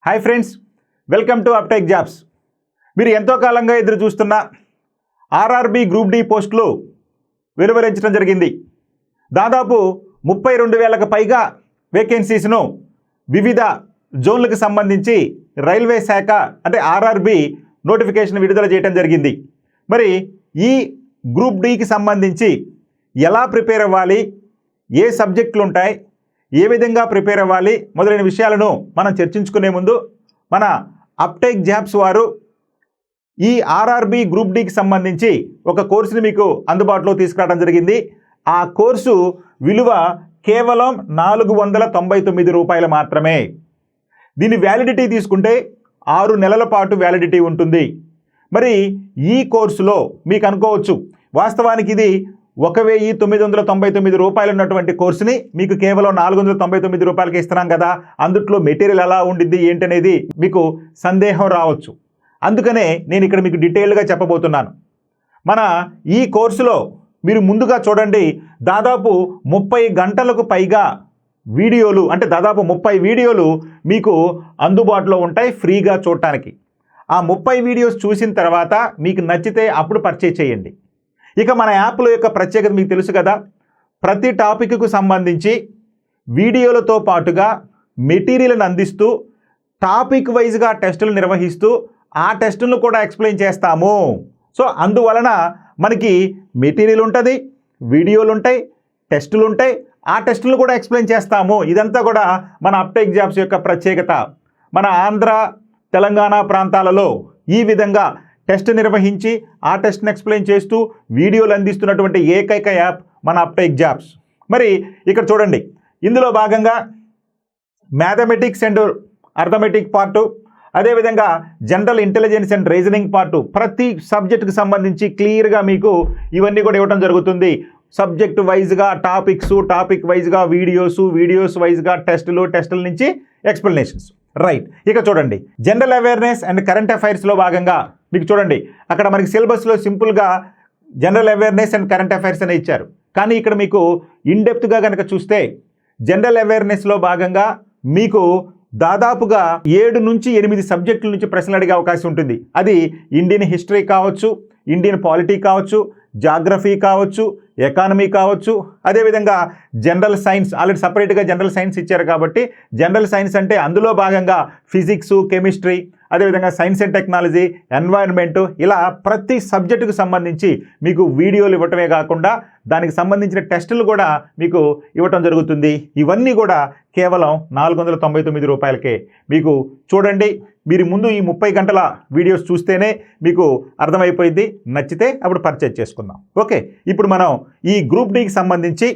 Hi friends, welcome to అప్టెక్ jobs. మీరు ఎంతో కాలంగా ఎదురు చూస్తున్న ఆర్ఆర్బి గ్రూప్ డి పోస్టులు వెలువరించడం జరిగింది. దాదాపు 32,000కు పైగా వేకెన్సీస్ను వివిధ జోన్లకు సంబంధించి రైల్వే శాఖ అంటే ఆర్ఆర్బి నోటిఫికేషన్ విడుదల చేయడం జరిగింది. మరి ఈ గ్రూప్ డికి సంబంధించి ఎలా ప్రిపేర్ అవ్వాలి, ఏ సబ్జెక్టులు ఉంటాయి, ఏ విధంగా ప్రిపేర్ అవ్వాలి మొదలైన విషయాలను మనం చర్చించుకునే ముందు మన అప్టెక్ జాబ్స్ వారు ఈ ఆర్ఆర్బి గ్రూప్ డికి సంబంధించి ఒక కోర్సుని మీకు అందుబాటులో తీసుకురావడం జరిగింది. ఆ కోర్సు విలువ కేవలం 499 రూపాయలు మాత్రమే. దీని వ్యాలిడిటీ తీసుకుంటే 6 నెలల పాటు వ్యాలిడిటీ ఉంటుంది. మరి ఈ కోర్సులో మీకు అనుకోవచ్చు, వాస్తవానికి ఇది 1,999 రూపాయలు ఉన్నటువంటి కోర్సుని మీకు కేవలం 499 రూపాయలకి ఇస్తున్నాం కదా, అందుట్లో మెటీరియల్ ఎలా ఉండిద్ది ఏంటనేది మీకు సందేహం రావచ్చు. అందుకనే నేను ఇక్కడ మీకు డీటెయిల్గా చెప్పబోతున్నాను. మన ఈ కోర్సులో మీరు ముందుగా చూడండి, దాదాపు 30 గంటలకు పైగా వీడియోలు, అంటే దాదాపు 30 వీడియోలు మీకు అందుబాటులో ఉంటాయి ఫ్రీగా చూడటానికి. ఆ 30 వీడియోస్ చూసిన తర్వాత మీకు నచ్చితే అప్పుడు పర్చేజ్ చేయండి. ఇక మన యాప్ల యొక్క ప్రత్యేకత మీకు తెలుసు కదా, ప్రతి టాపిక్కు సంబంధించి వీడియోలతో పాటుగా మెటీరియల్ని అందిస్తూ టాపిక్ వైజ్గా టెస్టులు నిర్వహిస్తూ ఆ టెస్టులను కూడా ఎక్స్ప్లెయిన్ చేస్తాము. సో అందువలన మనకి మెటీరియల్ ఉంటుంది, వీడియోలు ఉంటాయి, టెస్టులు ఉంటాయి, ఆ టెస్టులను కూడా ఎక్స్ప్లెయిన్ చేస్తాము. ఇదంతా కూడా మన అప్టెక్ జాబ్స్ యొక్క ప్రత్యేకత. మన ఆంధ్ర, తెలంగాణ ప్రాంతాలలో ఈ విధంగా టెస్ట్ నిర్వహించి ఆ టెస్ట్ని ఎక్స్ప్లెయిన్ చేస్తూ వీడియోలు అందిస్తున్నటువంటి ఏకైక యాప్ మన అప్టెక్ జాబ్స్. మరి ఇక్కడ చూడండి, ఇందులో భాగంగా మ్యాథమెటిక్స్ అండ్ అర్థమెటిక్ పార్టు, అదేవిధంగా general intelligence and reasoning part, ప్రతి సబ్జెక్టుకి సంబంధించి క్లియర్గా మీకు ఇవన్నీ కూడా ఇవ్వడం జరుగుతుంది. సబ్జెక్ట్ వైజ్గా టాపిక్ వైజ్గా వీడియోస్ వైజ్గా టెస్టుల నుంచి ఎక్స్ప్లెనేషన్స్. రైట్, ఇక చూడండి, జనరల్ అవేర్నెస్ అండ్ కరెంట్ అఫైర్స్లో భాగంగా మీకు చూడండి, అక్కడ మనకి సిలబస్లో సింపుల్గా general awareness and current affairs అనే ఇచ్చారు. కానీ ఇక్కడ మీకు ఇన్డెప్త్గా కనుక చూస్తే జనరల్ అవేర్నెస్లో భాగంగా మీకు దాదాపుగా 7 నుంచి 8 సబ్జెక్టుల నుంచి ప్రశ్నలు అడిగే అవకాశం ఉంటుంది. అది ఇండియన్ హిస్టరీ కావచ్చు, ఇండియన్ పాలిటీ కావచ్చు, జాగ్రఫీ కావచ్చు, ఎకానమీ కావచ్చు, అదేవిధంగా జనరల్ సైన్స్, ఆల్రెడీ సపరేట్గా జనరల్ సైన్స్ ఇచ్చారు కాబట్టి జనరల్ సైన్స్ అంటే అందులో భాగంగా ఫిజిక్స్, కెమిస్ట్రీ, అదేవిధంగా సైన్స్ అండ్ టెక్నాలజీ, ఎన్వైరన్మెంట్, ఇలా ప్రతి సబ్జెక్టుకు సంబంధించి మీకు వీడియోలు ఇవ్వటమే కాకుండా దానికి సంబంధించిన టెస్టులు కూడా మీకు ఇవ్వటం జరుగుతుంది. ఇవన్నీ కూడా కేవలం 499 రూపాయలకే. మీకు చూడండి, మీరు ముందు ఈ 30 గంటల వీడియోస్ చూస్తేనే మీకు అర్థమైపోయింది. నచ్చితే అప్పుడు పర్చేజ్ చేసుకుందాం. ఓకే, ఇప్పుడు మనం ఈ గ్రూప్ డికి సంబంధించి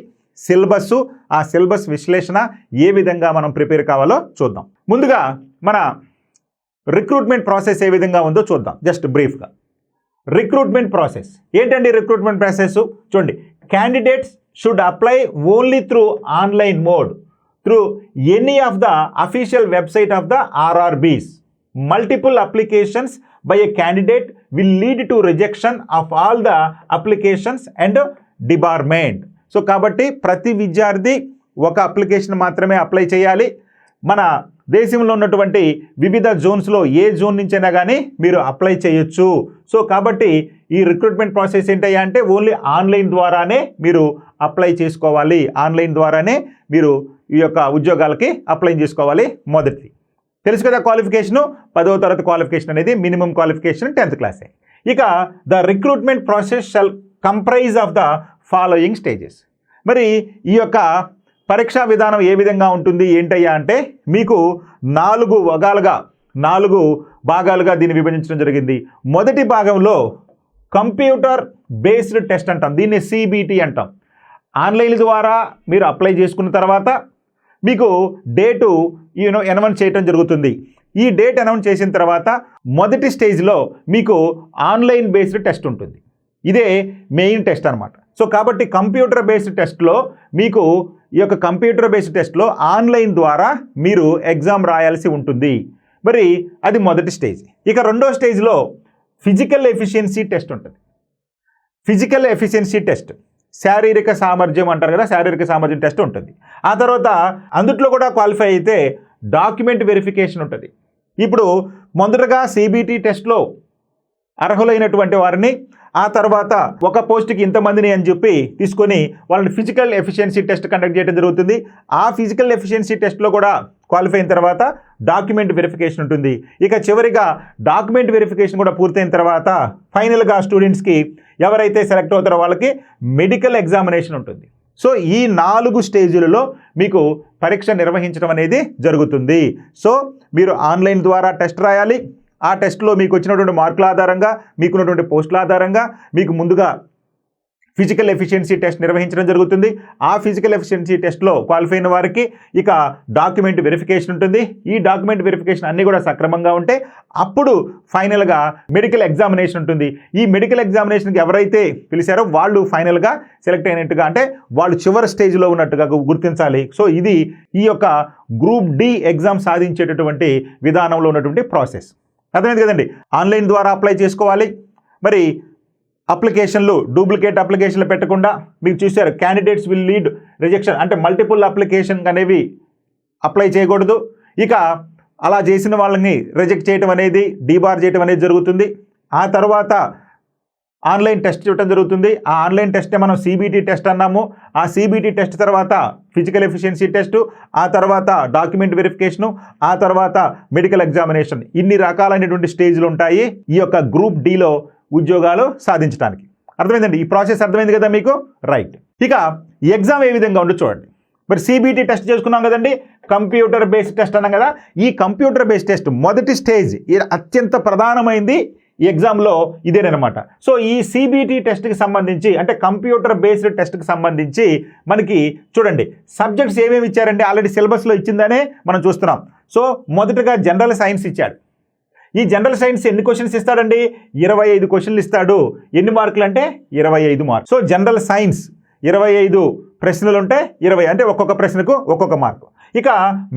సిలబస్సు, ఆ సిలబస్ విశ్లేషణ ఏ విధంగా మనం ప్రిపేర్ కావాలో చూద్దాం. ముందుగా మన రిక్రూట్మెంట్ ప్రాసెస్ ఏ విధంగా ఉందో చూద్దాం. జస్ట్ బ్రీఫ్గా రిక్రూట్మెంట్ ప్రాసెస్ ఏంటండి? రిక్రూట్మెంట్ ప్రాసెస్ చూడండి, candidates should apply only through online mode through any of the official website of the RRBs. Multiple applications by a candidate will lead to rejection of all the applications and debarment. So కాబట్టి ప్రతి విద్యార్థి ఒక application మాత్రమే apply చేయాలి. మన దేశంలో ఉన్నటువంటి వివిధ జోన్స్లో ఏ జోన్ నుంచైనా కానీ మీరు అప్లై చేయొచ్చు. సో కాబట్టి ఈ రిక్రూట్మెంట్ ప్రాసెస్ ఏంటయ్యా అంటే ఓన్లీ ఆన్లైన్ ద్వారానే మీరు అప్లై చేసుకోవాలి. ఆన్లైన్ ద్వారానే మీరు ఈ యొక్క ఉద్యోగాలకి అప్లై చేసుకోవాలి. మొదటిది తెలుసు కదా, క్వాలిఫికేషను 10వ తరగతి క్వాలిఫికేషన్ అనేది మినిమం క్వాలిఫికేషన్ 10th క్లాసే. ఇక the recruitment process shall comprise of the following stages. మరి ఈ యొక్క పరీక్షా విధానం ఏ విధంగా ఉంటుంది ఏంటయ్యా అంటే మీకు 4 భాగాలుగా దీన్ని విభజించడం జరిగింది. మొదటి భాగంలో కంప్యూటర్ బేస్డ్ టెస్ట్ అంటాం, దీన్ని సిబిటి అంటాం. ఆన్లైన్ ద్వారా మీరు అప్లై చేసుకున్న తర్వాత మీకు డేటు అనౌన్స్ చేయడం జరుగుతుంది. ఈ డేట్ అనౌన్స్ చేసిన తర్వాత మొదటి స్టేజ్లో మీకు ఆన్లైన్ బేస్డ్ టెస్ట్ ఉంటుంది. ఇదే మెయిన్ టెస్ట్ అనమాట. సో కాబట్టి కంప్యూటర్ బేస్డ్ టెస్ట్లో మీకు ఈ యొక్క కంప్యూటర్ బేస్డ్ టెస్ట్లో ఆన్లైన్ ద్వారా మీరు ఎగ్జామ్ రాయాల్సి ఉంటుంది. మరి అది మొదటి స్టేజ్. ఇక రెండో స్టేజ్లో ఫిజికల్ ఎఫిషియన్సీ టెస్ట్ ఉంటుంది. ఫిజికల్ ఎఫిషియన్సీ టెస్ట్ శారీరక సామర్థ్యం అంటారు కదా, శారీరక సామర్థ్యం టెస్ట్ ఉంటుంది. ఆ తర్వాత అందుట్లో కూడా క్వాలిఫై అయితే డాక్యుమెంట్ వెరిఫికేషన్ ఉంటుంది. ఇప్పుడు మొదటగా సిబిటి టెస్ట్లో అర్హులైనటువంటి వారిని, ఆ తర్వాత ఒక పోస్ట్కి ఇంతమందిని అని చెప్పి తీసుకొని వాళ్ళని ఫిజికల్ ఎఫిషియన్సీ టెస్ట్ కండక్ట్ చేయడం జరుగుతుంది. ఆ ఫిజికల్ ఎఫిషియన్సీ టెస్ట్లో కూడా క్వాలిఫై అయిన తర్వాత డాక్యుమెంట్ వెరిఫికేషన్ ఉంటుంది. ఇక చివరిగా డాక్యుమెంట్ వెరిఫికేషన్ కూడా పూర్తయిన తర్వాత ఫైనల్గా స్టూడెంట్స్కి ఎవరైతే సెలెక్ట్ అవుతారో వాళ్ళకి మెడికల్ ఎగ్జామినేషన్ ఉంటుంది. సో ఈ 4 స్టేజీలలో మీకు పరీక్ష నిర్వహించడం అనేది జరుగుతుంది. సో మీరు ఆన్లైన్ ద్వారా టెస్ట్ రాయాలి. ఆ టెస్ట్లో మీకు వచ్చినటువంటి మార్కుల ఆధారంగా, మీకున్నటువంటి పోస్టుల ఆధారంగా మీకు ముందుగా ఫిజికల్ ఎఫిషియన్సీ టెస్ట్ నిర్వహించడం జరుగుతుంది. ఆ ఫిజికల్ ఎఫిషియన్సీ టెస్ట్లో క్వాలిఫై అయిన వారికి ఇక డాక్యుమెంట్ వెరిఫికేషన్ ఉంటుంది. ఈ డాక్యుమెంట్ వెరిఫికేషన్ అన్నీ కూడా సక్రమంగా ఉంటే అప్పుడు ఫైనల్గా మెడికల్ ఎగ్జామినేషన్ ఉంటుంది. ఈ మెడికల్ ఎగ్జామినేషన్కి ఎవరైతే పిలిచారో వాళ్ళు ఫైనల్గా సెలెక్ట్ అయినట్టుగా, అంటే వాళ్ళు చివరి స్టేజ్లో ఉన్నట్టుగా గుర్తించాలి. సో ఇది ఈ యొక్క గ్రూప్ డి ఎగ్జామ్ సాధించేటటువంటి విధానంలో ఉన్నటువంటి ప్రాసెస్. అర్థమైంది కదండి. ఆన్లైన్ ద్వారా అప్లై చేసుకోవాలి. మరి అప్లికేషన్లు డూప్లికేట్ అప్లికేషన్లు పెట్టకుండా, మీకు చూశారు క్యాండిడేట్స్ విల్ లీడ్ రిజెక్షన్, అంటే మల్టిపుల్ అప్లికేషన్ అనేవి అప్లై చేయకూడదు. ఇక అలా చేసిన వాళ్ళని రిజెక్ట్ చేయడం అనేది, డీబార్ చేయడం అనేది జరుగుతుంది. ఆ తర్వాత ఆన్లైన్ టెస్ట్ ఇవ్వడం జరుగుతుంది. ఆ ఆన్లైన్ టెస్టే మనం సిబిటి టెస్ట్ అన్నాము. ఆ సిబిటి టెస్ట్ తర్వాత ఫిజికల్ ఎఫిషియన్సీ టెస్టు, ఆ తర్వాత డాక్యుమెంట్ వెరిఫికేషను, ఆ తర్వాత మెడికల్ ఎగ్జామినేషన్. ఇన్ని రకాలైనటువంటి స్టేజ్లు ఉంటాయి ఈ యొక్క గ్రూప్ డిలో ఉద్యోగాలు సాధించడానికి. అర్థమైందండి? ఈ ప్రాసెస్ అర్థమైంది కదా మీకు? రైట్. ఇక ఎగ్జామ్ ఏ విధంగా ఉండదు చూడండి. మరి సిబిటి టెస్ట్ చేసుకున్నాం కదండి, కంప్యూటర్ బేస్డ్ టెస్ట్ అన్నాం కదా. ఈ కంప్యూటర్ బేస్డ్ టెస్ట్ మొదటి స్టేజ్, అత్యంత ప్రధానమైంది ఈ ఎగ్జామ్లో ఇదేనమాట. సో ఈ సిబిటి టెస్ట్కి సంబంధించి, అంటే కంప్యూటర్ బేస్డ్ టెస్ట్కి సంబంధించి మనకి చూడండి సబ్జెక్ట్స్ ఏమేమి ఇచ్చారంటే ఆల్రెడీ సిలబస్లో ఇచ్చిందనే మనం చూస్తున్నాం. సో మొదటగా జనరల్ సైన్స్ ఇచ్చాడు. ఈ జనరల్ సైన్స్ ఎన్ని క్వశ్చన్స్ ఇస్తాడండి? 25 క్వశ్చన్లు ఇస్తాడు. ఎన్ని మార్కులు అంటే 25 మార్కులు. సో జనరల్ సైన్స్ 25 ప్రశ్నలు ఉంటే 20, అంటే ఒక్కొక్క ప్రశ్నకు ఒక్కొక్క మార్కు. ఇక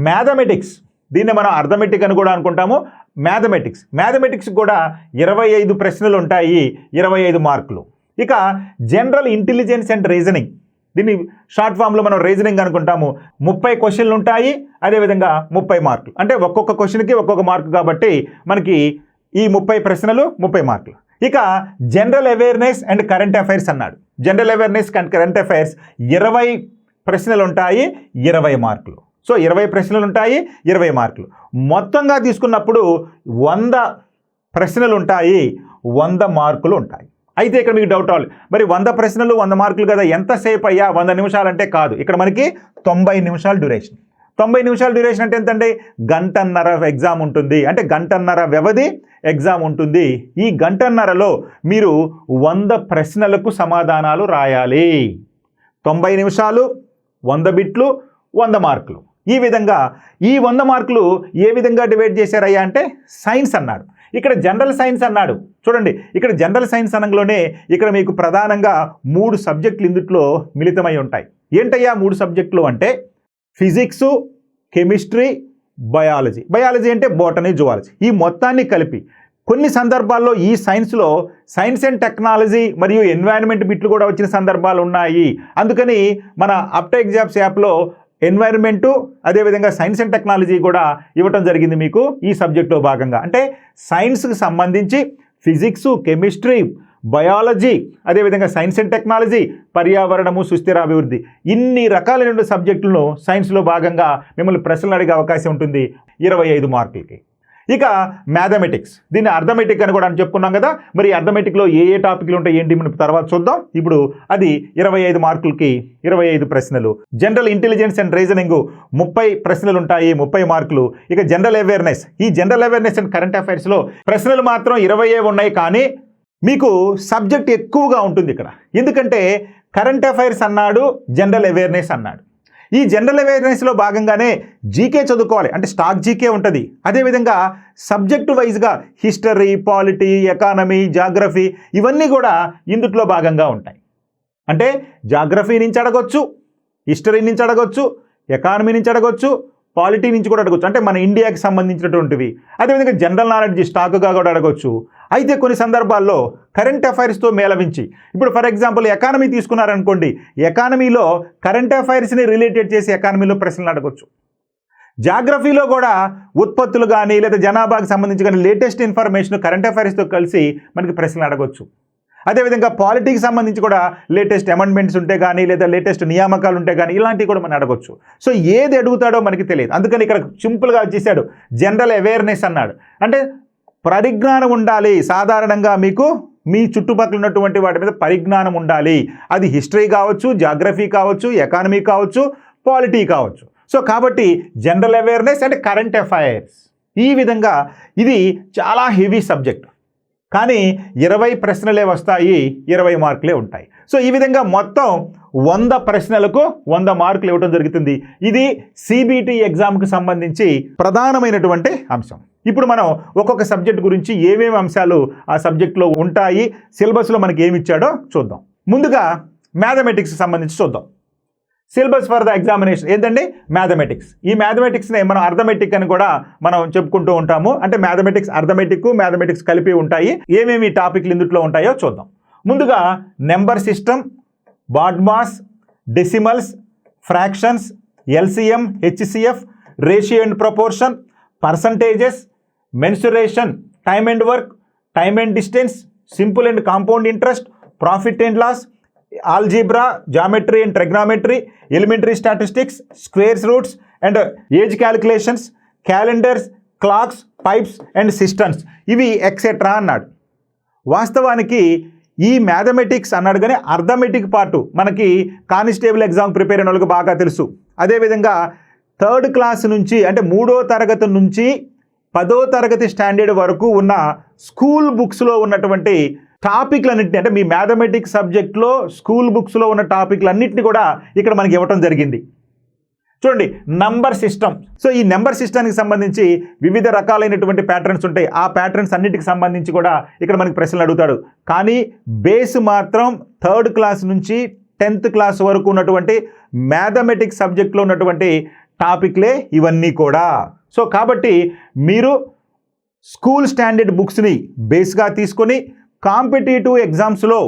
మ్యాథమెటిక్స్, దీన్ని మనం అర్థమెటిక్ అని కూడా అనుకుంటాము. మ్యాథమెటిక్స్ కూడా 25 ప్రశ్నలు ఉంటాయి, 25 మార్కులు. ఇక జనరల్ ఇంటెలిజెన్స్ అండ్ రీజనింగ్, దీన్ని షార్ట్ ఫామ్లో మనం రీజనింగ్ అనుకుంటాము. 30 క్వశ్చన్లు ఉంటాయి, అదేవిధంగా 30 మార్కులు. అంటే ఒక్కొక్క క్వశ్చన్కి ఒక్కొక్క మార్కు కాబట్టి మనకి ఈ 30 ప్రశ్నలు 30 మార్కులు. ఇక general awareness and current affairs అన్నాడు. General awareness and current affairs 20 ప్రశ్నలు ఉంటాయి, 20 మార్కులు. సో 20 ప్రశ్నలు ఉంటాయి, 20 మార్కులు. మొత్తంగా తీసుకున్నప్పుడు 100 ప్రశ్నలు ఉంటాయి, 100 మార్కులు ఉంటాయి. అయితే ఇక్కడ మీకు డౌట్ రావాలి, మరి 100 ప్రశ్నలు 100 మార్కులు కదా, ఎంతసేపు అయ్యా? 100 నిమిషాలు అంటే కాదు, ఇక్కడ మనకి 90 నిమిషాలు డ్యూరేషన్. 90 నిమిషాలు డ్యూరేషన్ అంటే ఎంతండి? గంటన్నర ఎగ్జామ్ ఉంటుంది, అంటే గంటన్నర వ్యవధి ఎగ్జామ్ ఉంటుంది. ఈ గంటన్నరలో మీరు 100 ప్రశ్నలకు సమాధానాలు రాయాలి. 90 నిమిషాలు, 100 బిట్లు, 100 మార్కులు. ఈ విధంగా ఈ 100 మార్కులు ఏ విధంగా డివైడ్ చేశారయ్యా అంటే సైన్స్ అన్నాడు, ఇక్కడ జనరల్ సైన్స్ అన్నాడు. చూడండి ఇక్కడ జనరల్ సైన్స్ అనగానే ఇక్కడ మీకు ప్రధానంగా 3 సబ్జెక్టులు ఇందులో మిళితమై ఉంటాయి. ఏంటయ్యా 3 సబ్జెక్టులు అంటే ఫిజిక్స్, కెమిస్ట్రీ, బయాలజీ. బయాలజీ అంటే బోటనీ, జువాలజీ. ఈ మొత్తాన్ని కలిపి కొన్ని సందర్భాల్లో ఈ సైన్స్లో సైన్స్ అండ్ టెక్నాలజీ మరియు ఎన్వైరన్మెంట్ బిట్లు కూడా వచ్చిన సందర్భాలు ఉన్నాయి. అందుకని మన అప్టెక్ జాబ్స్ యాప్లో ఎన్వైరన్మెంటు అదేవిధంగా సైన్స్ అండ్ టెక్నాలజీ కూడా ఇవ్వటం జరిగింది మీకు ఈ సబ్జెక్టులో భాగంగా. అంటే సైన్స్కి సంబంధించి ఫిజిక్స్, కెమిస్ట్రీ, బయాలజీ, అదేవిధంగా సైన్స్ అండ్ టెక్నాలజీ, పర్యావరణము, సుస్థిరాభివృద్ధి, ఇన్ని రకాలైన సబ్జెక్టులను సైన్స్లో భాగంగా మిమ్మల్ని ప్రశ్నలు అడిగే అవకాశం ఉంటుంది 25 మార్కులకి. ఇక మ్యాథమెటిక్స్, దీన్ని అర్థమెటిక్ అని కూడా అని చెప్పుకున్నాం కదా. మరి అర్థమెటిక్లో ఏ టాపిక్లు ఉంటాయి ఏంటి మనం తర్వాత చూద్దాం. ఇప్పుడు అది 25 మార్కులకి 25 ప్రశ్నలు. జనరల్ ఇంటెలిజెన్స్ అండ్ రీజనింగ్ 30 ప్రశ్నలు ఉంటాయి, 30 మార్కులు. ఇక జనరల్ అవేర్నెస్, ఈ జనరల్ అవేర్నెస్ అండ్ కరెంట్ అఫైర్స్లో ప్రశ్నలు మాత్రం 20 ఉన్నాయి, కానీ మీకు సబ్జెక్ట్ ఎక్కువగా ఉంటుంది ఇక్కడ. ఎందుకంటే కరెంట్ అఫైర్స్ అన్నాడు, జనరల్ అవేర్నెస్ అన్నాడు. ఈ జనరల్ అవేర్నెస్లో భాగంగానే జీకే చదువుకోవాలి, అంటే స్టాక్ జీకే ఉంటుంది. అదేవిధంగా సబ్జెక్టు వైజ్గా హిస్టరీ, పాలిటీ, ఎకానమీ, జాగ్రఫీ ఇవన్నీ కూడా ఇందులో భాగంగా ఉంటాయి. అంటే జాగ్రఫీ నుంచి అడగొచ్చు, హిస్టరీ నుంచి అడగొచ్చు, ఎకానమీ నుంచి అడగొచ్చు, పాలిటీ నుంచి కూడా అడగొచ్చు, అంటే మన ఇండియాకి సంబంధించినటువంటివి. అదేవిధంగా జనరల్ నాలెడ్జ్ స్టాక్గా కూడా అడగొచ్చు. అయితే కొన్ని సందర్భాల్లో కరెంట్ అఫైర్స్తో మేళవించి, ఇప్పుడు ఫర్ ఎగ్జాంపుల్ ఎకానమీ తీసుకున్నారనుకోండి, ఎకానమీలో కరెంట్ అఫైర్స్ని రిలేటెడ్ చేసి ఎకానమీలో ప్రశ్నలు అడగొచ్చు. జాగ్రఫీలో కూడా ఉత్పత్తులు కానీ లేదా జనాభాకు సంబంధించి కానీ లేటెస్ట్ ఇన్ఫర్మేషన్ కరెంట్ అఫైర్స్తో కలిసి మనకి ప్రశ్నలు అడగొచ్చు. అదేవిధంగా పాలిటిక్స్ సంబంధించి కూడా లేటెస్ట్ అమెండ్మెంట్స్ ఉంటే కానీ లేదా లేటెస్ట్ నియామకాలు ఉంటే కానీ ఇలాంటివి కూడా మనం అడగొచ్చు. సో ఏది అడుగుతాడో మనకి తెలియదు. అందుకని ఇక్కడ సింపుల్గా వచ్చేసాడు, జనరల్ అవేర్నెస్ అన్నాడు. అంటే పరిజ్ఞానం ఉండాలి. సాధారణంగా మీకు మీ చుట్టుపక్కల ఉన్నటువంటి వాటి మీద పరిజ్ఞానం ఉండాలి. అది హిస్టరీ కావచ్చు, జాగ్రఫీ కావచ్చు, ఎకానమీ కావచ్చు, పాలిటీ కావచ్చు. సో కాబట్టి general awareness and current affairs, ఈ విధంగా ఇది చాలా హెవీ సబ్జెక్ట్. కానీ 20 ప్రశ్నలే వస్తాయి, 20 మార్కులే ఉంటాయి. సో ఈ విధంగా మొత్తం 100 ప్రశ్నలకు 100 మార్కులు ఇవ్వడం జరుగుతుంది. ఇది సిబిటి ఎగ్జామ్కి సంబంధించి ప్రధానమైనటువంటి అంశం. ఇప్పుడు మనం ఒక్కొక్క సబ్జెక్ట్ గురించి ఏమేమి అంశాలు ఆ సబ్జెక్ట్లో ఉంటాయి, సిలబస్లో మనకి ఏమి ఇచ్చాడో చూద్దాం. ముందుగా మ్యాథమెటిక్స్ సంబంధించి చూద్దాం. సిలబస్ ఫర్ ద ఎగ్జామినేషన్ ఏంటండి? మ్యాథమెటిక్స్. ఈ మ్యాథమెటిక్స్ని మనం అర్థమెటిక్ అని కూడా మనం చెప్పుకుంటూ ఉంటాము. అంటే మ్యాథమెటిక్స్, మ్యాథమెటిక్స్ కలిపి ఉంటాయి. ఏమేమి టాపిక్లు ఇందులో ఉంటాయో చూద్దాం. ముందుగా number system, BODMAS, decimals, fractions, LCM, HCF, ratio and proportion, percentages, mensuration, time and work, time and distance, simple and compound interest, profit and loss, algebra, geometry and trigonometry, elementary statistics, squares roots and age calculations, calendars, clocks, pipes and cisterns, ఇవి etcetera అన్నాడు. వాస్తవానికి ఈ mathematics అన్నాడు కానీ arithmetic part మనకి constable exam prepare అయిన వాళ్ళకి బాగా తెలుసు. అదేవిధంగా 3rd క్లాస్ నుంచి అంటే 3వ తరగతి నుంచి 10వ తరగతి స్టాండర్డ్ వరకు ఉన్న స్కూల్ బుక్స్లో ఉన్నటువంటి టాపిక్లన్నింటినీ, అంటే మీ మ్యాథమెటిక్స్ సబ్జెక్ట్లో స్కూల్ బుక్స్లో ఉన్న టాపిక్లన్నింటినీ కూడా ఇక్కడ మనకి ఇవ్వటం జరిగింది. చూడండి, నంబర్ సిస్టమ్. సో ఈ నెంబర్ సిస్టమ్కి సంబంధించి వివిధ రకాలైనటువంటి ప్యాటర్న్స్ ఉంటాయి. ఆ ప్యాటర్న్స్ అన్నిటికి సంబంధించి కూడా ఇక్కడ మనకి ప్రశ్నలు అడుగుతాడు. కానీ బేస్ మాత్రం 3rd క్లాస్ నుంచి 10th క్లాస్ వరకు ఉన్నటువంటి మ్యాథమెటిక్స్ సబ్జెక్ట్లో ఉన్నటువంటి టాపిక్లే ఇవన్నీ కూడా. సో కాబట్టి మీరు స్కూల్ స్టాండర్డ్ బుక్స్ని బేస్గా తీసుకొని కాంపిటేటివ్ ఎగ్జామ్స్లో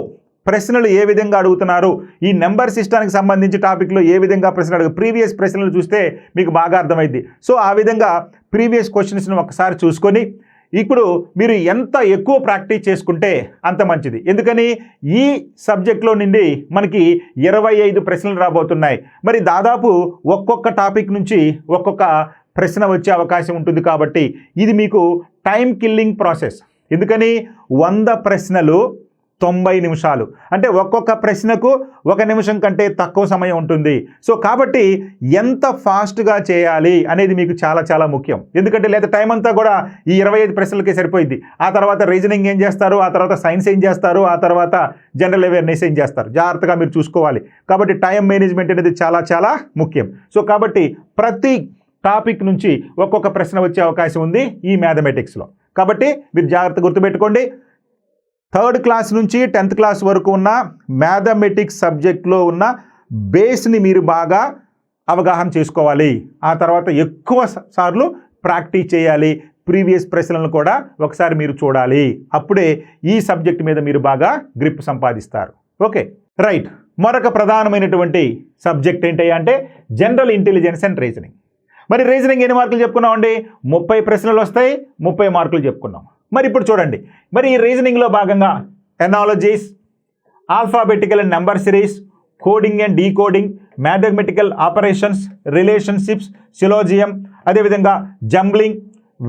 ప్రశ్నలు ఏ విధంగా అడుగుతున్నారు, ఈ నెంబర్ సిస్టానికి సంబంధించి టాపిక్లో ఏ విధంగా ప్రశ్నలు అడుగు, ప్రీవియస్ ప్రశ్నలు చూస్తే మీకు బాగా అర్థమైంది. సో ఆ విధంగా ప్రీవియస్ క్వశ్చన్స్ని ఒకసారి చూసుకొని ఇప్పుడు మీరు ఎంత ఎక్కువ ప్రాక్టీస్ చేసుకుంటే అంత మంచిది. ఎందుకని ఈ సబ్జెక్ట్లో నుండి మనకి 25 ప్రశ్నలు రాబోతున్నాయి. మరి దాదాపు ఒక్కొక్క టాపిక్ నుంచి ఒక్కొక్క ప్రశ్న వచ్చే అవకాశం ఉంటుంది. కాబట్టి ఇది మీకు టైం కిల్లింగ్ ప్రాసెస్. ఎందుకని 100 ప్రశ్నలు 90 నిమిషాలు, అంటే ఒక్కొక్క ప్రశ్నకు 1 నిమిషం కంటే తక్కువ సమయం ఉంటుంది. సో కాబట్టి ఎంత ఫాస్ట్గా చేయాలి అనేది మీకు చాలా చాలా ముఖ్యం. ఎందుకంటే లేదా టైం అంతా కూడా ఈ 25 ప్రశ్నలకే సరిపోయింది. ఆ తర్వాత రీజనింగ్ ఏం చేస్తారు, ఆ తర్వాత సైన్స్ ఏం చేస్తారు, ఆ తర్వాత జనరల్ అవేర్నెస్ ఏం చేస్తారు, జాగ్రత్తగా మీరు చూసుకోవాలి. కాబట్టి టైం మేనేజ్మెంట్ అనేది చాలా చాలా ముఖ్యం. సో కాబట్టి ప్రతి టాపిక్ నుంచి ఒక్కొక్క ప్రశ్న వచ్చే అవకాశం ఉంది ఈ మ్యాథమెటిక్స్లో. కాబట్టి మీరు జాగ్రత్త గుర్తుపెట్టుకోండి. 3rd క్లాస్ నుంచి 10th క్లాస్ వరకు ఉన్న మ్యాథమెటిక్స్ సబ్జెక్ట్లో ఉన్న బేస్ని మీరు బాగా అవగాహన చేసుకోవాలి. ఆ తర్వాత ఎక్కువ సార్లు ప్రాక్టీస్ చేయాలి. ప్రీవియస్ ప్రశ్నలను కూడా ఒకసారి మీరు చూడాలి. అప్పుడే ఈ సబ్జెక్ట్ మీద మీరు బాగా గ్రిప్ సంపాదిస్తారు. Okay, right. మరొక ప్రధానమైనటువంటి సబ్జెక్ట్ ఏంటి అంటే జనరల్ ఇంటెలిజెన్స్ అండ్ రీజనింగ్. మరి రీజనింగ్ ఎన్ని మార్కులు చెప్పుకున్నామండి? 30 ప్రశ్నలు వస్తాయి, 30 మార్కులు చెప్పుకున్నాం. మరి ఇప్పుడు చూడండి, మరి ఈ రీజనింగ్లో భాగంగా analogies, alphabetical and number series, coding and decoding, mathematical operations, relationships, syllogism, అదేవిధంగా జంబ్లింగ్,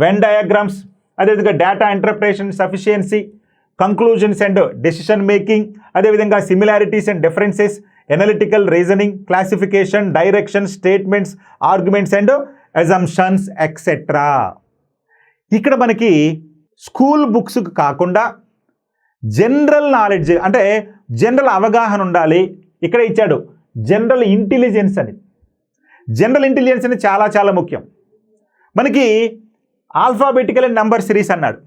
వెన్ డయాగ్రామ్స్, అదేవిధంగా data interpretation sufficiency, conclusions and decision making, అదేవిధంగా similarities and differences, analytical reasoning, classification, direction, statements, arguments and assumptions etcetera. ఇక్కడ మనకి school బుక్స్కి కాకుండా general knowledge అంటే general అవగాహన ఉండాలి. ఇక్కడ ఇచ్చాడు జనరల్ ఇంటెలిజెన్స్ అని. జనరల్ ఇంటెలిజెన్స్ అని చాలా చాలా ముఖ్యం. మనకి ఆల్ఫాబెటికల్ అండ్ నెంబర్ సిరీస్ అన్నాడు,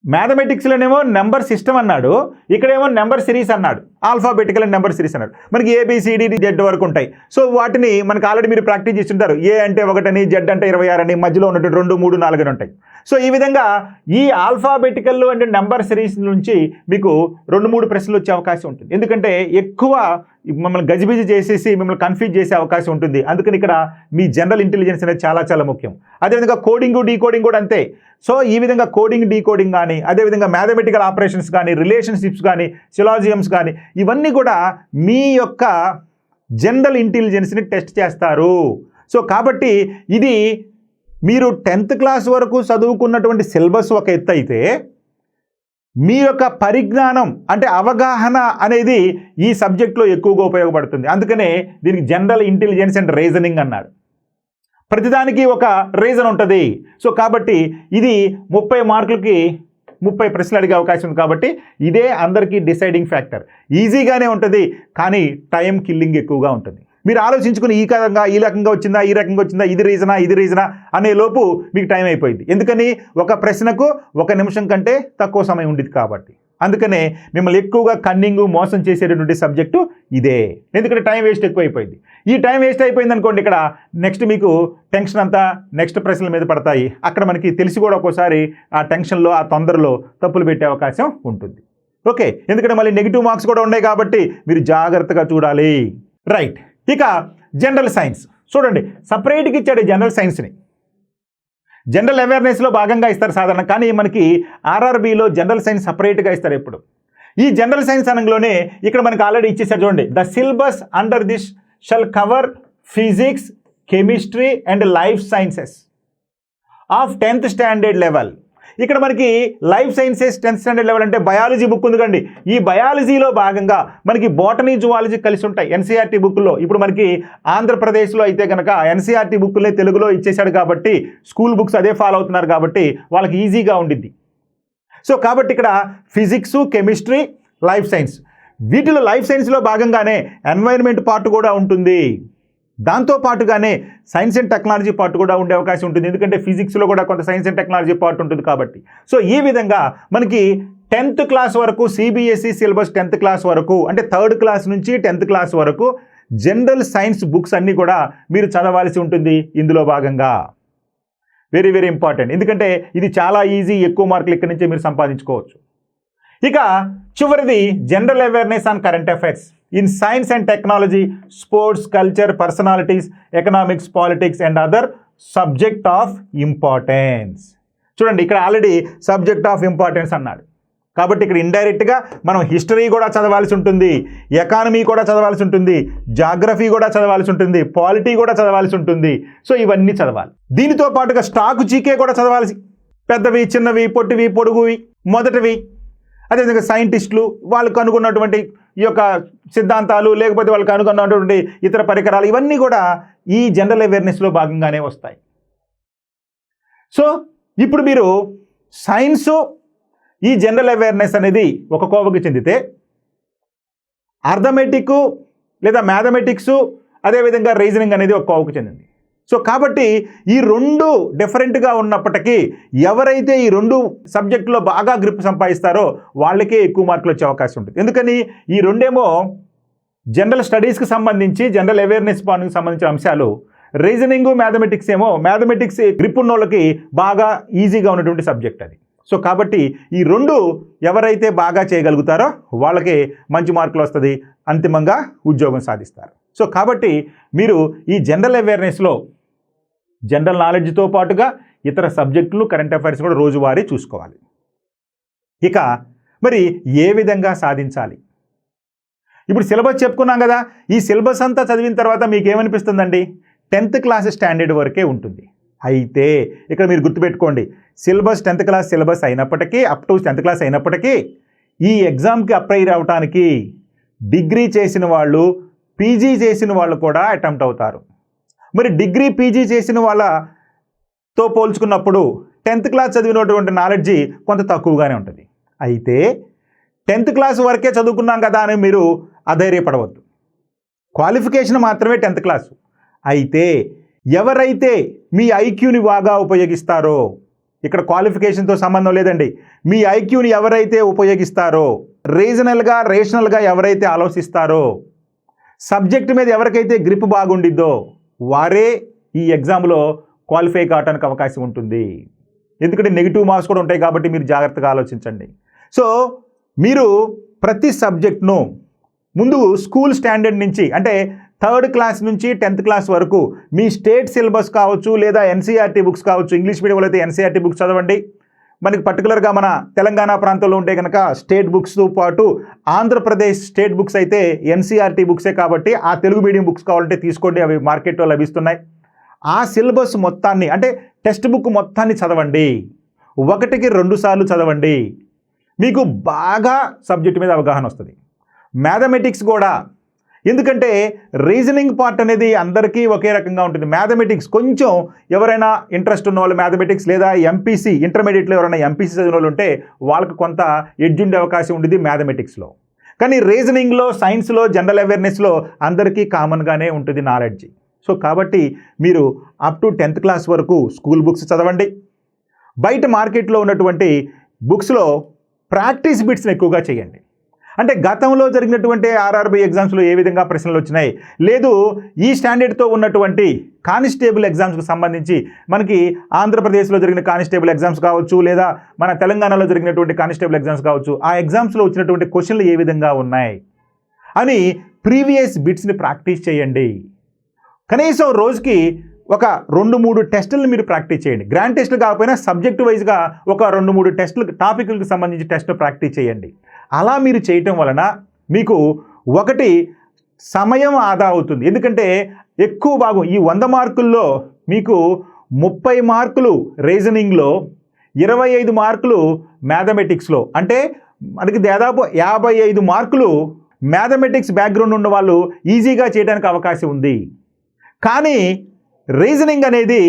మ్యాథమెటిక్స్లోనేమో నెంబర్ సిస్టమ్ అన్నాడు, ఇక్కడేమో నెంబర్ సిరీస్ అన్నాడు, ఆల్ఫాబెటికల్ అండ్ నెంబర్ సిరీస్ అన్నాడు. మనకి ABCD వరకు ఉంటాయి. సో వాటిని మనకి ఆల్రెడీ మీరు ప్రాక్టీస్ చేస్తుంటారు. ఏ అంటే 1 అని, జెడ్ అంటే 26 అని, మధ్యలో ఉన్నట్టు 2, 3, 4 అని ఉంటాయి. సో ఈ విధంగా ఈ ఆల్ఫాబెటికల్ అండ్ నెంబర్ సిరీస్ నుంచి మీకు 2, 3 ప్రశ్నలు వచ్చే అవకాశం ఉంటుంది. ఎందుకంటే ఎక్కువ మిమ్మల్ని గజిబిజి చేసేసి మిమ్మల్ని కన్ఫ్యూజ్ చేసే అవకాశం ఉంటుంది. అందుకని ఇక్కడ మీ జనరల్ ఇంటెలిజెన్స్ అనేది చాలా చాలా ముఖ్యం. అదేవిధంగా కోడింగ్ డీకోడింగ్ కూడా అంతే. సో ఈ విధంగా కోడింగ్ డీకోడింగ్ కానీ, అదేవిధంగా మ్యాథమెటికల్ ఆపరేషన్స్ కానీ, రిలేషన్షిప్స్ కానీ, సిలాజియమ్స్ కానీ, ఇవన్నీ కూడా మీ యొక్క జనరల్ ఇంటెలిజెన్స్ని టెస్ట్ చేస్తారు. సో కాబట్టి ఇది మీరు 10th క్లాస్ వరకు చదువుకున్నటువంటి సిలబస్ ఒక ఎత్తు అయితే, మీ యొక్క పరిజ్ఞానం అంటే అవగాహన అనేది ఈ సబ్జెక్ట్లో ఎక్కువగా ఉపయోగపడుతుంది. అందుకనే దీనికి జనరల్ ఇంటెలిజెన్స్ అండ్ రీజనింగ్ అన్నాడు. ప్రతిదానికి ఒక రీజన్ ఉంటుంది. సో కాబట్టి ఇది 30 మార్కులకి 30 ప్రశ్నలు అడిగే అవకాశం ఉంది. కాబట్టి ఇదే అందరికీ డిసైడింగ్ ఫ్యాక్టర్. ఈజీగానే ఉంటుంది, కానీ టైం కిల్లింగ్ ఎక్కువగా ఉంటుంది. మీరు ఆలోచించుకుని ఈ రకంగా వచ్చిందా, ఈ రకంగా వచ్చిందా, ఇది రీజనా అనే లోపు మీకు టైం అయిపోయింది. ఎందుకని ఒక ప్రశ్నకు 1 నిమిషం కంటే తక్కువ సమయం ఉండేది కాబట్టి. అందుకనే మిమ్మల్ని ఎక్కువగా కన్నింగ్ మోసం చేసేటటువంటి సబ్జెక్టు ఇదే. ఎందుకంటే టైం వేస్ట్ ఎక్కువ అయిపోయింది. ఈ టైం వేస్ట్ అయిపోయింది అనుకోండి, ఇక్కడ నెక్స్ట్ మీకు టెన్షన్ అంతా నెక్స్ట్ ప్రశ్నల మీద పడతాయి. అక్కడ మనకి తెలిసి కూడా ఒక్కోసారి ఆ టెన్షన్లో ఆ తొందరలో తప్పులు పెట్టే అవకాశం ఉంటుంది. ఓకే, ఎందుకంటే మళ్ళీ నెగిటివ్ మార్క్స్ కూడా ఉన్నాయి కాబట్టి మీరు జాగ్రత్తగా చూడాలి. రైట్, ఇక జనరల్ సైన్స్ చూడండి, సపరేట్గా ఇచ్చాడు జనరల్ సైన్స్ని. జనరల్ అవేర్నెస్లో భాగంగా ఇస్తారు సాధారణ, కానీ మనకి ఆర్ఆర్బీలో జనరల్ సైన్స్ సపరేట్గా ఇస్తారు ఎప్పుడు. ఈ జనరల్ సైన్స్ అనగానే ఇక్కడ మనకి ఆల్రెడీ ఇచ్చేసారు చూడండి. The syllabus under this shall cover physics, chemistry and life sciences of 10th standard level. ఇక్కడ మనకి life sciences 10th standard level అంటే బయాలజీ బుక్ ఉంది కండి. ఈ బయాలజీలో భాగంగా మనకి బోటనీ, జువాలజీ కలిసి ఉంటాయి ఎన్సీఆర్టీ బుక్లో. ఇప్పుడు మనకి ఆంధ్రప్రదేశ్లో అయితే కనుక ఎన్సీఆర్టీ బుక్లే తెలుగులో ఇచ్చేశాడు కాబట్టి స్కూల్ బుక్స్ అదే ఫాలో అవుతున్నారు కాబట్టి వాళ్ళకి ఈజీగా ఉండిద్ది. సో కాబట్టి ఇక్కడ ఫిజిక్స్, కెమిస్ట్రీ, లైఫ్ సైన్స్, వీటిలో లైఫ్ సైన్స్లో భాగంగానే ఎన్వైర్న్మెంట్ పార్ట్ కూడా ఉంటుంది. దాంతోపాటుగానే సైన్స్ అండ్ టెక్నాలజీ పార్ట్ కూడా ఉండే అవకాశం ఉంటుంది. ఎందుకంటే ఫిజిక్స్లో కూడా కొంత సైన్స్ అండ్ టెక్నాలజీ పార్ట్ ఉంటుంది కాబట్టి. సో ఈ విధంగా మనకి 10th క్లాస్ వరకు సిబిఎస్ఈ సిలబస్ 10th క్లాస్ వరకు అంటే 3rd క్లాస్ నుంచి 10th క్లాస్ వరకు జనరల్ సైన్స్ బుక్స్ అన్నీ కూడా మీరు చదవాల్సి ఉంటుంది ఇందులో భాగంగా. వెరీ వెరీ ఇంపార్టెంట్, ఎందుకంటే ఇది చాలా ఈజీ, ఎక్కువ మార్కులు ఇక్కడి నుంచే మీరు సంపాదించుకోవచ్చు. ఇక చివరిది general awareness on current affairs in science and technology, sports, culture, personalities, economics, politics and other subject of importance. చూడండి, ఇక్కడ ఆల్రెడీ సబ్జెక్ట్ ఆఫ్ ఇంపార్టెన్స్ అన్నాడు కాబట్టి ఇక్కడ ఇండైరెక్ట్గా మనం హిస్టరీ కూడా చదవాల్సి ఉంటుంది, ఎకానమీ కూడా చదవాల్సి ఉంటుంది, జాగ్రఫీ కూడా చదవాల్సి ఉంటుంది, పాలిటీ కూడా చదవాల్సి ఉంటుంది. సో ఇవన్నీ చదవాలి. దీనితో పాటుగా స్టాక్ జీకే కూడా చదవాల్సి, పెద్దవి, చిన్నవి, పొట్టివి, పొడుగువి, మొదటివి. అదేవిధంగా సైంటిస్టులు వాళ్ళు కనుగొన్నటువంటి ఈ యొక్క సిద్ధాంతాలు, లేకపోతే వాళ్ళు కనుగొన్నటువంటి ఇతర పరికరాలు, ఇవన్నీ కూడా ఈ జనరల్ అవేర్నెస్లో భాగంగానే వస్తాయి. సో ఇప్పుడు మీరు సైన్సు, ఈ జనరల్ అవేర్నెస్ అనేది ఒక కోవకి చెందితే, అర్థమెటిక్ లేదా మ్యాథమెటిక్స్, అదేవిధంగా రీజనింగ్ అనేది ఒక కోవకు చెందింది. సో కాబట్టి ఈ రెండు డిఫరెంట్గా ఉన్నప్పటికీ ఎవరైతే ఈ 2 సబ్జెక్టులో బాగా గ్రిప్ సంపాదిస్తారో వాళ్ళకే ఎక్కువ మార్కులు వచ్చే అవకాశం ఉంటుంది. ఎందుకని ఈ రెండేమో జనరల్ స్టడీస్కి సంబంధించి, జనరల్ అవేర్నెస్ పాయింట్కి సంబంధించిన అంశాలు. రీజనింగ్, మ్యాథమెటిక్స్ ఏమో మ్యాథమెటిక్స్ గ్రిప్ ఉన్న వాళ్ళకి బాగా ఈజీగా ఉన్నటువంటి సబ్జెక్ట్ అది. సో కాబట్టి ఈ 2 ఎవరైతే బాగా చేయగలుగుతారో వాళ్ళకే మంచి మార్కులు వస్తుంది, అంతిమంగా ఉద్యోగం సాధిస్తారు. సో కాబట్టి మీరు ఈ జనరల్ అవేర్నెస్లో జనరల్ నాలెడ్జ్తో పాటుగా ఇతర సబ్జెక్టులు, కరెంట్ అఫైర్స్ కూడా రోజువారీ చూసుకోవాలి. ఇక మరి ఏ విధంగా సాధించాలి? ఇప్పుడు సిలబస్ చెప్పుకున్నాం కదా, ఈ సిలబస్ అంతా చదివిన తర్వాత మీకు ఏమనిపిస్తుందండి? 10th క్లాస్ స్టాండర్డ్ వరకే ఉంటుంది. అయితే ఇక్కడ మీరు గుర్తుపెట్టుకోండి, సిలబస్ 10th క్లాస్ సిలబస్ అయినప్పటికీ, అప్ టు 10th క్లాస్ అయినప్పటికీ ఈ ఎగ్జామ్కి అప్లై అవడానికి డిగ్రీ చేసిన వాళ్ళు, పీజీ చేసిన వాళ్ళు కూడా అటెంప్ట్ అవుతారు. మరి డిగ్రీ, పీజీ చేసిన వాళ్ళతో పోల్చుకున్నప్పుడు 10th క్లాస్ చదివినటువంటి నాలెడ్జి కొంత తక్కువగానే ఉంటుంది. అయితే 10th క్లాస్ వరకే చదువుకున్నాం కదా అని మీరు అధైర్యపడవద్దు. క్వాలిఫికేషన్ మాత్రమే 10th క్లాసు. అయితే ఎవరైతే మీ ఐక్యూని బాగా ఉపయోగిస్తారో, ఇక్కడ క్వాలిఫికేషన్తో సంబంధం లేదండి, మీ ఐక్యూని ఎవరైతే ఉపయోగిస్తారో, రీజనల్గా, రేషనల్గా ఎవరైతే ఆలోచిస్తారో, సబ్జెక్ట్ మీద ఎవరికైతే గ్రిప్ బాగుండిద్దో వారే ఈ ఎగ్జామ్లో క్వాలిఫై కావడానికి అవకాశం ఉంటుంది. ఎందుకంటే నెగిటివ్ మార్క్స్ కూడా ఉంటాయి కాబట్టి మీరు జాగ్రత్తగా ఆలోచించండి. సో మీరు ప్రతి సబ్జెక్ట్ను ముందు స్కూల్ స్టాండర్డ్ నుంచి అంటే 3rd క్లాస్ నుంచి 10th క్లాస్ వరకు మీ స్టేట్ సిలబస్ కావచ్చు లేదా ఎన్సీఆర్టీ బుక్స్ కావచ్చు. ఇంగ్లీష్ మీడియంలో అయితే ఎన్సీఆర్టీ బుక్స్ చదవండి. మనకి పర్టికులర్గా మన తెలంగాణ ప్రాంతంలో ఉంటే కనుక స్టేట్ బుక్స్తో పాటు ఆంధ్రప్రదేశ్ స్టేట్ బుక్స్ అయితే ఎన్సీఆర్టీ బుక్సే కాబట్టి ఆ తెలుగు మీడియం బుక్స్ కావాలంటే తీసుకోండి, అవి మార్కెట్లో లభిస్తున్నాయి. ఆ సిలబస్ మొత్తాన్ని అంటే టెక్స్ట్ బుక్ మొత్తాన్ని చదవండి. 1కి 2 సార్లు చదవండి. మీకు బాగా సబ్జెక్ట్ మీద అవగాహన వస్తుంది. మ్యాథమెటిక్స్ కూడా, ఎందుకంటే రీజనింగ్ పార్ట్ అనేది అందరికీ ఒకే రకంగా ఉంటుంది. మ్యాథమెటిక్స్ కొంచెం ఎవరైనా ఇంట్రెస్ట్ ఉన్న వాళ్ళు మ్యాథమెటిక్స్ లేదా ఎంపీసీ ఇంటర్మీడియట్లో ఎవరైనా ఎంపీసీ చదివిన వాళ్ళు ఉంటే వాళ్ళకి కొంత ఎడ్జ్ ఉండే అవకాశం ఉంటుంది మ్యాథమెటిక్స్లో. కానీ రీజనింగ్లో, సైన్స్లో, జనరల్ అవేర్నెస్లో అందరికీ కామన్గానే ఉంటుంది నాలెడ్జ్. సో కాబట్టి మీరు అప్ టు 10th క్లాస్ వరకు స్కూల్ బుక్స్ చదవండి. బయట మార్కెట్లో ఉన్నటువంటి బుక్స్లో ప్రాక్టీస్ బిట్స్ని ఎక్కువగా చేయండి. అంటే గతంలో జరిగినటువంటి ఆర్ఆర్బీ ఎగ్జామ్స్లో ఏ విధంగా ప్రశ్నలు వచ్చినాయి, లేదు ఈ స్టాండర్డ్తో ఉన్నటువంటి కానిస్టేబుల్ ఎగ్జామ్స్కి సంబంధించి మనకి ఆంధ్రప్రదేశ్లో జరిగిన కానిస్టేబుల్ ఎగ్జామ్స్ కావచ్చు లేదా మన తెలంగాణలో జరిగినటువంటి కానిస్టేబుల్ ఎగ్జామ్స్ కావచ్చు, ఆ ఎగ్జామ్స్లో వచ్చినటువంటి క్వశ్చన్లు ఏ విధంగా ఉన్నాయి అని ప్రీవియస్ బిట్స్ని ప్రాక్టీస్ చేయండి. కనీసం రోజుకి ఒక 2-3 టెస్టులను మీరు ప్రాక్టీస్ చేయండి. గ్రాండ్ టెస్టులు కాకపోయినా సబ్జెక్ట్ వైజ్గా ఒక 2-3 టెస్టులు టాపిక్లకు సంబంధించి టెస్ట్ ప్రాక్టీస్ చేయండి. అలా మీరు చేయటం వలన మీకు ఒకటి సమయం ఆదా అవుతుంది. ఎందుకంటే ఎక్కువ భాగం ఈ 100 మార్కుల్లో మీకు 30 మార్కులు రీజనింగ్లో, 25 మార్కులు మ్యాథమెటిక్స్లో, అంటే మనకి దాదాపు 55 మార్కులు మ్యాథమెటిక్స్ బ్యాక్గ్రౌండ్ ఉన్న వాళ్ళు ఈజీగా చేయడానికి అవకాశం ఉంది. కానీ రీజనింగ్ అనేది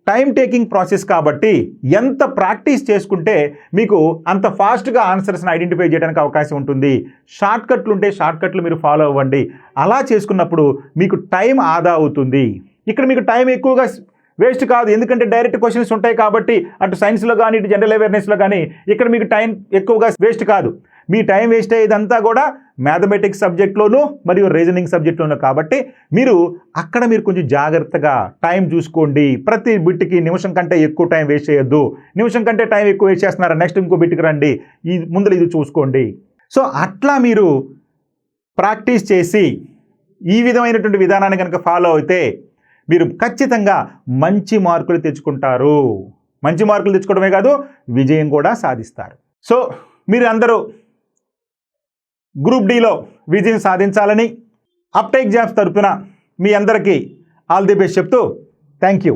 టైం టేకింగ్ ప్రాసెస్ కాబట్టి ఎంత ప్రాక్టీస్ చేసుకుంటే మీకు అంత ఫాస్ట్గా ఆన్సర్స్ని ఐడెంటిఫై చేయడానికి అవకాశం ఉంటుంది. షార్ట్కట్లు ఉంటే షార్ట్కట్లు మీరు ఫాలో అవ్వండి. అలా చేసుకున్నప్పుడు మీకు టైం ఆదా అవుతుంది. ఇక్కడ మీకు టైం ఎక్కువగా వేస్ట్ కాదు, ఎందుకంటే డైరెక్ట్ క్వశ్చన్స్ ఉంటాయి కాబట్టి అటు సైన్స్లో కానీ ఇటు జనరల్ అవేర్నెస్లో కానీ ఇక్కడ మీకు టైం ఎక్కువగా వేస్ట్ కాదు. మీ టైం వేస్ట్ అయ్యేదంతా కూడా మ్యాథమెటిక్స్ సబ్జెక్ట్లోనూ మరియు రీజనింగ్ సబ్జెక్ట్లోనూ కాబట్టి మీరు కొంచెం జాగ్రత్తగా టైం చూసుకోండి. ప్రతి బిట్కి నిమిషం కంటే ఎక్కువ టైం వేస్ట్ చేయొద్దు. నిమిషం కంటే టైం ఎక్కువ వేస్ట్ చేస్తున్నారా, నెక్స్ట్ ఇంకో బిట్కి రండి, ఈ ముందు ఇది చూసుకోండి. సో అట్లా మీరు ప్రాక్టీస్ చేసి ఈ విధమైనటువంటి విధానాన్ని కనుక ఫాలో అయితే మీరు ఖచ్చితంగా మంచి మార్కులు తెచ్చుకుంటారు. మంచి మార్కులు తెచ్చుకోవడమే కాదు, విజయం కూడా సాధిస్తారు. సో మీరు అందరూ గ్రూప్ డిలో విజయం సాధించాలని అప్టేక్ జాబ్స్ తరపున మీ అందరికీ ఆల్ ది బెస్ట్ చెప్తూ థ్యాంక్ యూ.